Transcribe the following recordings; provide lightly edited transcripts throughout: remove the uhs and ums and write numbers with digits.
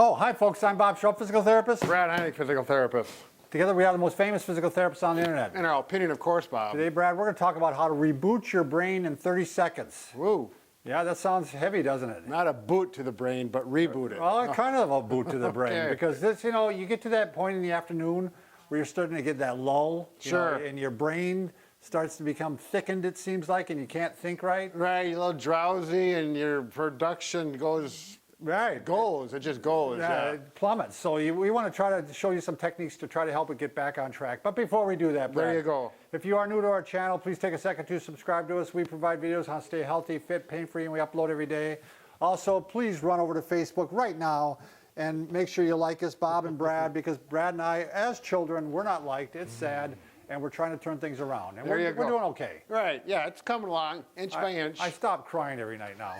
Oh, hi folks, I'm Bob Schrupp, physical therapist. Brad Heineck, physical therapist. Together we are the most famous physical therapists on the internet. In our opinion, of course, Bob. Today, Brad, we're going to talk about how to reboot your brain in 30 seconds. Woo. Yeah, that sounds heavy, doesn't it? Not a boot to the brain, but reboot it. Well, kind of a boot to the brain, Okay. because this, you get to that point in the afternoon where you're starting to get that lull. Sure. And your brain starts to become thickened, it seems like, and you can't think right. Right, you're a little drowsy and your production goes. Right. It just goes. Yeah. It plummets. So we want to try to show you some techniques to try to help it get back on track. But before we do that, Brad, There you go. if you are new to our channel, please take a second to subscribe to us. We provide videos on how to stay healthy, fit, pain-free, and we upload every day. Also, please run over to Facebook right now and make sure you like us, Bob and Brad, because Brad and I, as children, we're not liked. It's sad, and we're trying to turn things around. And There we're you go. doing okay. Right, yeah, it's coming along, inch by inch. I stop crying every night now.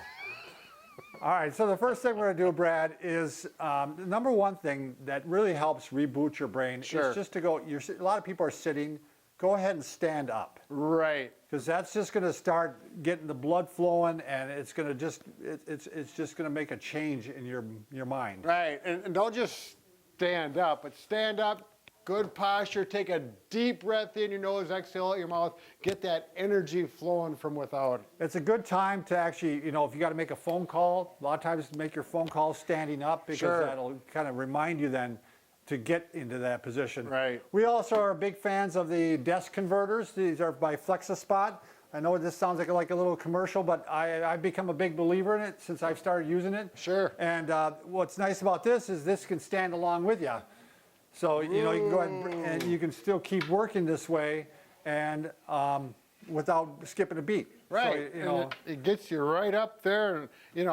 All right, so the first thing we're going to do, Brad, is the number one thing that really helps reboot your brain Sure. is just to go, a lot of people are sitting, go ahead and stand up. Right. Because that's just going to start getting the blood flowing, and it's going to just, it's just going to make a change in your mind. Right, and don't just stand up, but stand up, good posture, take a deep breath in your nose, exhale out your mouth, get that energy flowing from without. It's a good time to actually, if you got to make a phone call, a lot of times make your phone call standing up, because Sure. that'll kind of remind you then to get into that position. Right. We also are big fans of the desk converters. These are by FlexiSpot. I know this sounds like a little commercial, but I've become a big believer in it since I've started using it. Sure. And what's nice about this is this can stand along with you. So, you can go ahead and you can still keep working this way and without skipping a beat. Right, So, and it gets you right up there, and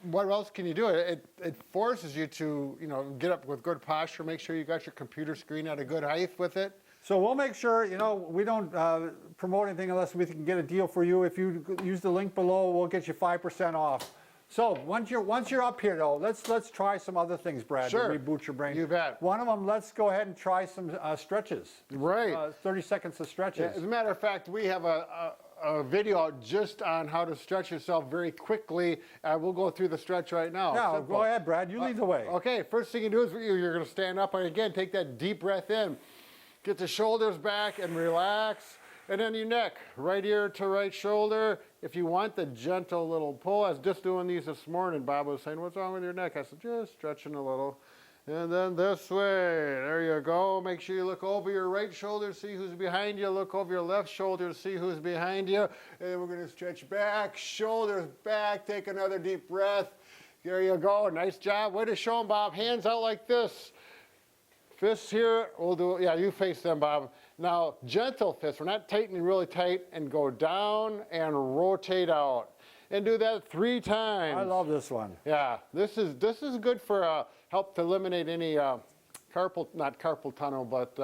what else can you do? It forces you to, get up with good posture, make sure you got your computer screen at a good height with it. So we'll make sure, we don't promote anything unless we can get a deal for you. If you use the link below, we'll get you 5% off. So once you're up here, though, let's try some other things, Brad, Sure. to reboot your brain. You bet. One of them, let's go ahead and try some stretches. Right. 30 seconds of stretches. As a matter of fact, we have a video out just on how to stretch yourself very quickly. We'll go through the stretch right now. Yeah, Simple. go ahead, Brad. You lead the way. Okay, first thing you do is you're going to stand up, and again, take that deep breath in. Get the shoulders back and relax. And then your neck, right ear to right shoulder. If you want the gentle little pull, I was just doing these this morning. Bob was saying, what's wrong with your neck? I said, just stretching a little. And then this way, there you go. Make sure you look over your right shoulder, see who's behind you. Look over your left shoulder, see who's behind you. And we're gonna stretch back, shoulders back, take another deep breath. There you go, nice job. Way to show them, Bob. Hands out like this. Fists here, we'll do, yeah, you face them, Bob. Now, gentle fists, we're not tightening really tight, and go down and rotate out. And do that 3 times. I love this one. Yeah, this is good for help to eliminate any not carpal tunnel, but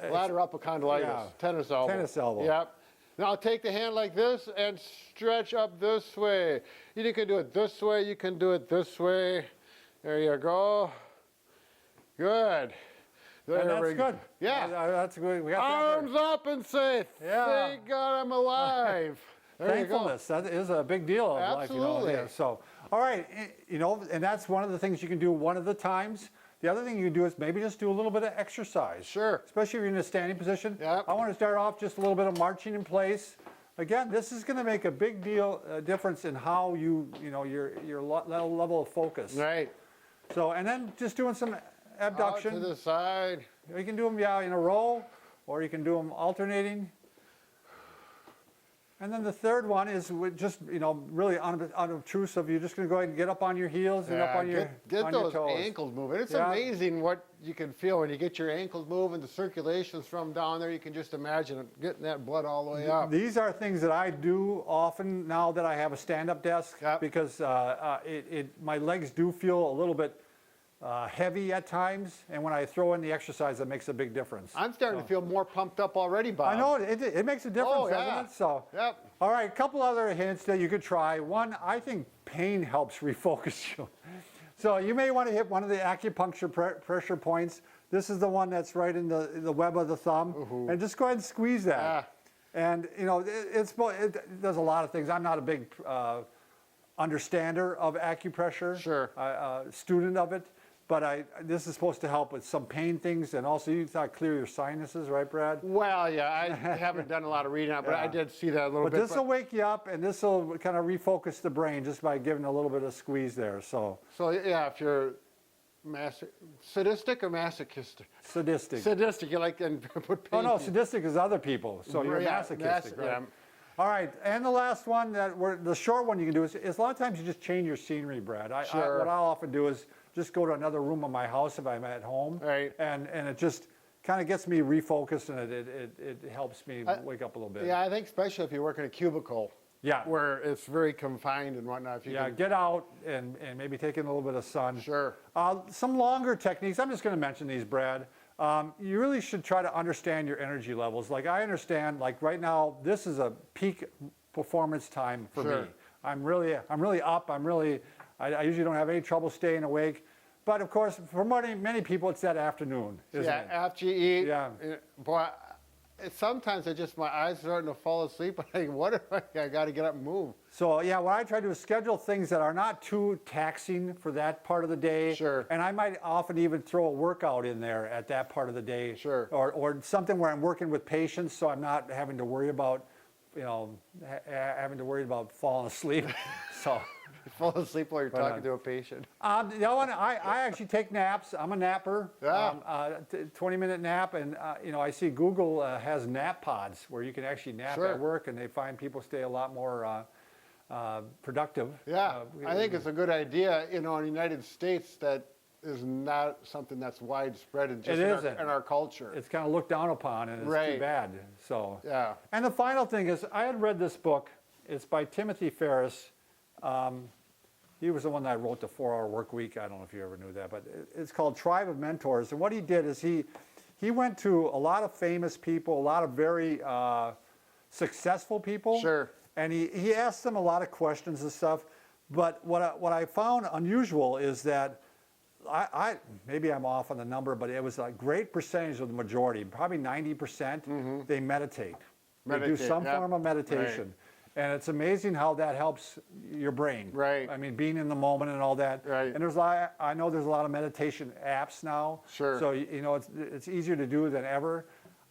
lateral epicondylitis, yeah. tennis elbow. Tennis elbow. Yep. Now take the hand like this and stretch up this way. You can do it this way, you can do it this way. There you go. Good. And that's good. Yeah. That's good. We got Arms up and say, Yeah. thank God I'm alive. There you go. Thankfulness, that is a big deal of Absolutely. life. So, all right, and that's one of the things you can do one of the times. The other thing you can do is maybe just do a little bit of exercise. Sure. Especially if you're in a standing position. Yep. I want to start off just a little bit of marching in place. Again, this is going to make a big difference in how your level of focus. Right. So, and then just doing some abduction. Out to the side. You can do them in a row, or you can do them alternating. And then the third one is just, really unobtrusive. You're just going to go ahead and get up on your heels and up on your get your those toes. ankles moving. It's Yeah. amazing what you can feel when you get your ankles moving, the circulation's from down there. You can just imagine it, getting that blood all the way up. These are things that I do often now that I have a stand-up desk, Yep. because my legs do feel a little bit heavy at times, and when I throw in the exercise, that makes a big difference. I'm starting to feel more pumped up already, Bob. I know it makes a difference, Oh, yeah. doesn't it? So, Yep. all right, a couple other hints that you could try. One, I think pain helps refocus you. So you may want to hit one of the acupuncture pressure points. This is the one that's right in the web of the thumb, and just go ahead and squeeze that. Ah. And it does a lot of things. I'm not a big understander of acupressure, Sure. student of it. but this is supposed to help with some pain things, and also you thought clear your sinuses, right, Brad? Well, yeah, I haven't done a lot of reading on it, but I Yeah. did see that a little But bit. this will wake you up, and this will kind of refocus the brain just by giving a little bit of squeeze there. So So yeah, if you're sadistic or masochistic? sadistic. Sadistic, you like and put Oh pain. no, sadistic is other people. So you're Yeah, masochistic, right? yeah. All right, and the last one the short one you can do is a lot of times you just change your scenery, Brad. Sure. What I'll often do is just go to another room of my house if I'm at home, Right. and it just kind of gets me refocused, and it helps me wake up a little bit. Yeah, I think especially if you work in a cubicle. Yeah. Where it's very confined and whatnot. If you Yeah, can, get out and maybe take in a little bit of sun. Sure. Some longer techniques, I'm just going to mention these, Brad. You really should try to understand your energy levels. Like I understand, like right now, this is a peak performance time for Sure. me. I'm really up. I usually don't have any trouble staying awake. But of course, for many people, it's that afternoon, isn't yeah, it? after you eat. Yeah. Boy, sometimes my eyes are starting to fall asleep. And I think, what if I got to get up and move? So yeah, what I try to do is schedule things that are not too taxing for that part of the day. Sure. And I might often even throw a workout in there at that part of the day. Sure. Or something where I'm working with patients, so I'm not having to worry about, having to worry about falling asleep. So. Fall asleep while you're Right talking on. to a patient. The other one, I actually take naps. I'm a napper. Yeah. 20-minute nap, and I see Google has nap pods where you can actually nap Sure. at work, and they find people stay a lot more productive. Yeah, I think it's a good idea. In the United States, that is not something that's widespread in just isn't. in our culture. It's kind of looked down upon, and it's too Right. bad. So. Yeah. And the final thing is, I had read this book. It's by Timothy Ferriss. He was the one that wrote the 4-Hour Work Week. I don't know if you ever knew that, but it's called Tribe of Mentors. And what he did is he went to a lot of famous people, a lot of very successful people. Sure. And he asked them a lot of questions and stuff. But what I found unusual is that maybe I'm off on the number, but it was a great percentage of the majority, probably 90%, they meditate. They do Meditate, some yep. form of meditation. Right. And it's amazing how that helps your brain. Right. I mean, being in the moment and all that. Right. And I know there's a lot of meditation apps now. Sure. So, it's easier to do than ever.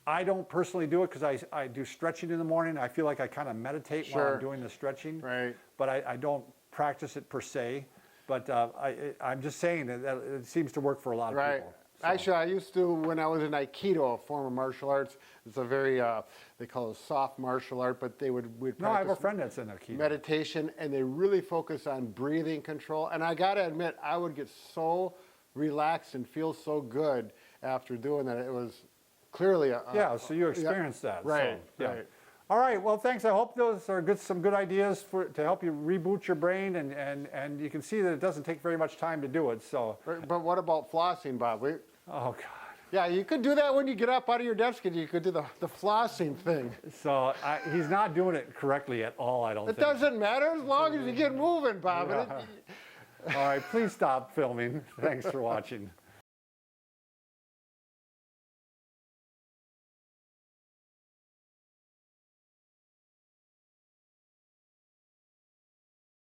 I don't personally do it because I do stretching in the morning. I feel like I kind of meditate while Sure. I'm doing the stretching. Right. But I don't practice it per se. But I'm just saying that it seems to work for a lot of Right. people. So. Actually, I used to, when I was in Aikido, a form of martial arts. It's a very, they call it soft martial art, but we'd No, I have a practice friend that's in Aikido. meditation, and they really focus on breathing control. And I got to admit, I would get so relaxed and feel so good after doing that. It was clearly Yeah, so you experienced that. Right, So, yeah. right. All right, well, thanks. I hope those are some good ideas to help you reboot your brain, and you can see that it doesn't take very much time to do it. So, But what about flossing, Bob? oh God. Yeah, you could do that when you get up out of your desk, and you could do the flossing thing. So he's not doing it correctly at all, I don't It think. doesn't matter as long as you get moving, Bob. Yeah. All right, please stop filming. Thanks for watching.